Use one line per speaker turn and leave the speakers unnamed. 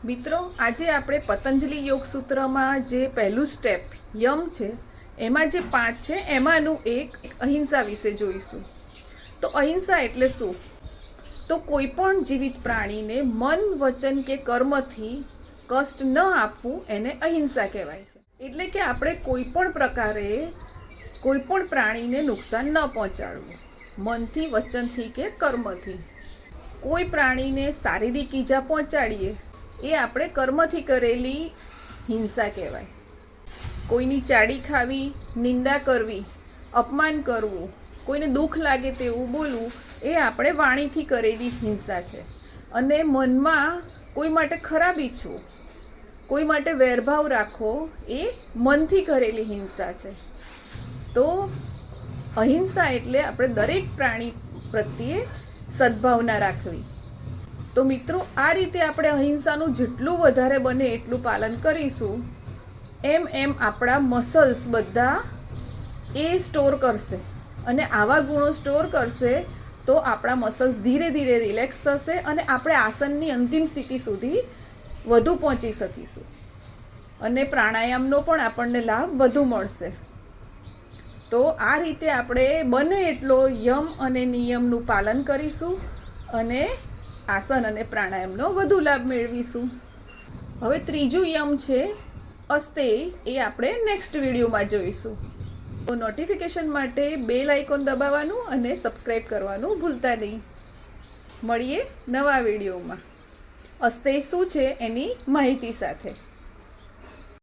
મિત્રો, આજે આપણે પતંજલિ યોગ સૂત્રમાં જે પહેલું સ્ટેપ યમ છે એમાં જે 5 છે એમાંનું એક અહિંસા વિશે જોઈશું. તો અહિંસા એટલે શું? તો કોઈ પણ જીવિત પ્રાણીને મન, વચન કે કર્મથી કષ્ટ ન આપવું એને અહિંસા કહેવાય છે. એટલે કે આપણે કોઈ પણ પ્રકારે કોઈ પણ પ્રાણીને નુકસાન ન પહોંચાડવું, મનથી, વચનથી કે કર્મથી. કોઈ પ્રાણીને શારીરિક ઈજા પહોંચાડીએ એ આપણે કર્મથી કરેલી હિંસા કહેવાય. કોઈની ચાડી ખાવી, નિંદા કરવી, અપમાન કરવું, કોઈને દુઃખ લાગે તેવું બોલવું એ આપણે વાણીથી કરેલી હિંસા છે. અને મનમાં કોઈ માટે ખરાબ ઈચ્છવું, કોઈ માટે વેરભાવ રાખવો એ મનથી કરેલી હિંસા છે. તો અહિંસા એટલે આપણે દરેક પ્રાણી પ્રત્યે સદ્ભાવના રાખવી. તો મિત્રો, આ રીતે આપણે અહિંસાનું જેટલું વધારે બને એટલું પાલન કરીશું એમ આપણા મસલ્સ બધા એ સ્ટોર કરશે. અને આવા ગુણો સ્ટોર કરશે તો આપણા મસલ્સ ધીરે ધીરે રિલેક્સ થશે અને આપણે આસનની અંતિમ સ્થિતિ સુધી વધુ પહોંચી શકીશું. અને પ્રાણાયામનો પણ આપણને લાભ વધુ મળશે. તો આ રીતે આપણે બને એટલો યમ અને નિયમનું પાલન કરીશું અને આસન અને પ્રાણાયામનો વધુ લાભ મેળવીશું. હવે ત્રીજું યમ છે અસ્તેય, એ આપણે નેક્સ્ટ વિડીયોમાં જોઈશું. તો નોટિફિકેશન માટે બેલ આઇકોન દબાવવાનું અને સબસ્ક્રાઈબ કરવાનું ભૂલતા નહીં. મળીએ નવા વિડીયોમાં અસ્તેય શું છે એની માહિતી સાથે.